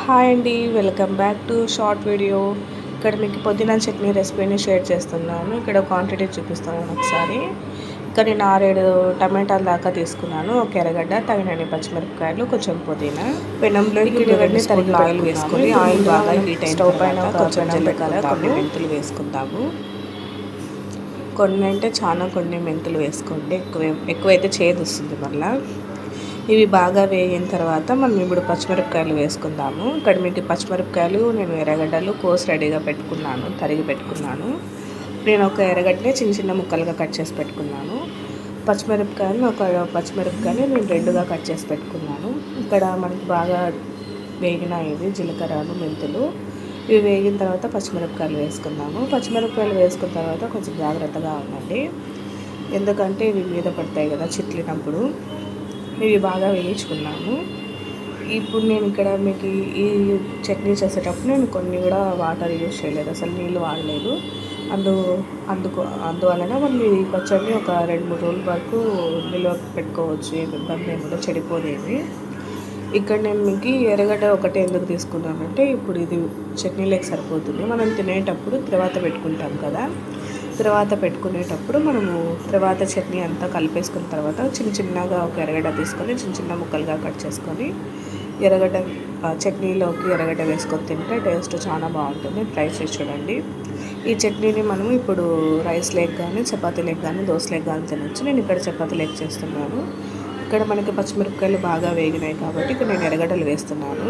Hi అండి, welcome back to short video. ఇక్కడ మీకు పుదీనా చట్నీ రెసిపీని షేర్ చేస్తున్నాను. ఇక్కడ క్వాంటిటీ చూపిస్తున్నాను ఒకసారి. ఇక్కడ నేను 6-7 టమాటాల దాకా తీసుకున్నాను. ఒక ఎర్రగడ్డ, తగినన్ని పచ్చిమిరపకాయలు, కొంచెం పుదీనా. పెనంలో ఇవన్నీ తరిగి ఆయిల్ వేసుకొని ఆయిల్ బాగా హీట్ అయిన స్టవ్ పైన కొంచెం జీలకర్ర, కొన్ని మెంతులు వేసుకుందాము. కొన్ని అంటే చాలా, కొన్ని మెంతులు వేసుకోండి. ఎక్కువైతే చేదు వస్తుంది మళ్ళీ. ఇవి బాగా వేగిన తర్వాత మనం ఇప్పుడు పచ్చిమిరపకాయలు వేసుకుందాము. ఇక్కడ మీకు పచ్చిమిరపకాయలు, నేను ఎర్రగడ్డలు కోసి రెడీగా పెట్టుకున్నాను, తరిగి పెట్టుకున్నాను. నేను ఒక ఎర్రగడ్డని చిన్న చిన్న ముక్కలుగా కట్ చేసి పెట్టుకున్నాను. పచ్చిమిరపకాయలు నేను రెండుగా కట్ చేసి పెట్టుకున్నాను. ఇక్కడ మనకి బాగా వేగిన ఇవి జీలకర్రలు, మెంతులు. ఇవి వేగిన తర్వాత పచ్చిమిరపకాయలు వేసుకుందాము. పచ్చిమిరపకాయలు వేసుకున్న తర్వాత కొంచెం జాగ్రత్తగా ఉండండి, ఎందుకంటే ఇవి మీద పడతాయి కదా చిట్లినప్పుడు. ఇవి బాగా వేయించుకున్నాము. ఇప్పుడు నేను ఇక్కడ మీకు ఈ చట్నీ చేసేటప్పుడు నేను కొన్ని కూడా వాటర్ యూజ్ చేయలేదు, అసలు నీళ్ళు వాడలేదు. అందువలన మనం ఈ పచ్చడిని ఒక 2-3 రోజుల వరకు నిల్వ పెట్టుకోవచ్చు, ఏమి ఇబ్బంది ఏమిటో, చెడిపోదేమి. ఇక్కడ నేను మీకు ఎర్రగడ్డ ఒకటే ఎందుకు తీసుకున్నానంటే, ఇప్పుడు ఇది చట్నీలోకి సరిపోతుంది. మనం తినేటప్పుడు తర్వాత పెట్టుకుంటాం కదా, తర్వాత పెట్టుకునేటప్పుడు మనము తర్వాత చట్నీ అంతా కలిపేసుకున్న తర్వాత చిన్న చిన్నగా ఒక ఎర్రగడ్డ తీసుకొని చిన్న చిన్న ముక్కలుగా కట్ చేసుకొని ఎర్రగడ్డ చట్నీలోకి ఎర్రగడ్డ వేసుకొని తింటే టేస్ట్ చాలా బాగుంటుంది. ట్రై చేసి చూడండి. ఈ చట్నీని మనము ఇప్పుడు రైస్ లేక్ కానీ, చపాతీ లేక్ కానీ, దోశ లేక్ కానీ తినచ్చు. నేను ఇక్కడ చపాతీ లేక్ చేస్తున్నాను. ఇక్కడ మనకి పచ్చిమిరపకాయలు బాగా వేగినాయి కాబట్టి ఇక్కడ నేను ఎర్రగడ్డలు వేస్తున్నాను.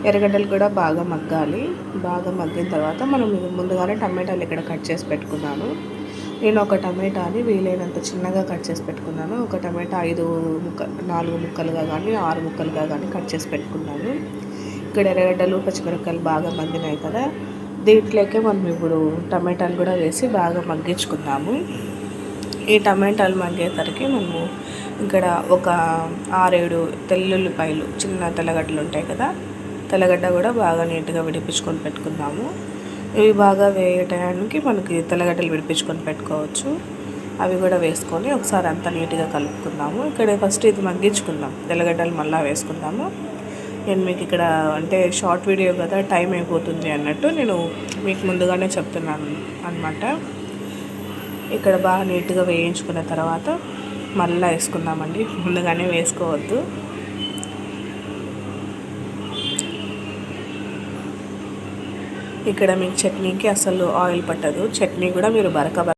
ఎర్రగడ్డలు కూడా బాగా మగ్గాలి. బాగా మగ్గిన తర్వాత మనం ముందుగానే టమాటాలు ఇక్కడ కట్ చేసి పెట్టుకున్నాను. నేను ఒక టమాటాని వీలైనంత చిన్నగా కట్ చేసి పెట్టుకున్నాను. ఒక టమాటా 4 ముక్కలుగా కానీ 6 ముక్కలుగా కానీ కట్ చేసి పెట్టుకున్నాను. ఇక్కడ ఎర్రగడ్డలు, పచ్చిమిరపకాయలు బాగా మగ్గినాయి కదా, దీంట్లోకే మనం ఇప్పుడు టమాటాలు కూడా వేసి బాగా మగ్గించుకుందాము. ఈ టమాటాలు మగ్గేసరికి మనము ఇక్కడ ఒక 6-7 తెల్లుల్లిపాయలు, చిన్న తెల్లగడ్డలు ఉంటాయి కదా, తెల్లగడ్డ కూడా బాగా నీట్గా విడిపించుకొని పెట్టుకుందాము. ఇవి బాగా వేయటానికి మనకి తెల్లగడ్డలు విడిపించుకొని పెట్టుకోవచ్చు. అవి కూడా వేసుకొని ఒకసారి అంతా నీట్గా కలుపుకుందాము. ఇక్కడ ఫస్ట్ ఇది మగ్గించుకుందాం, తెల్లగడ్డలు మళ్ళీ వేసుకుందాము. నేను మీకు ఇక్కడ అంటే షార్ట్ వీడియో కదా, టైం అయిపోతుంది అన్నట్టు నేను మీకు ముందుగానే చెప్తున్నాను అన్నమాట. ఇక్కడ బాగా నీట్గా వేయించుకున్న తర్వాత మళ్ళీ వేసుకుందామండి, ముందుగానే వేసుకోవద్దు. ఇక్కడ మీకు చట్నీకి అసలు ఆయిల్ పట్టదు. చట్నీ కూడా మీరు బరక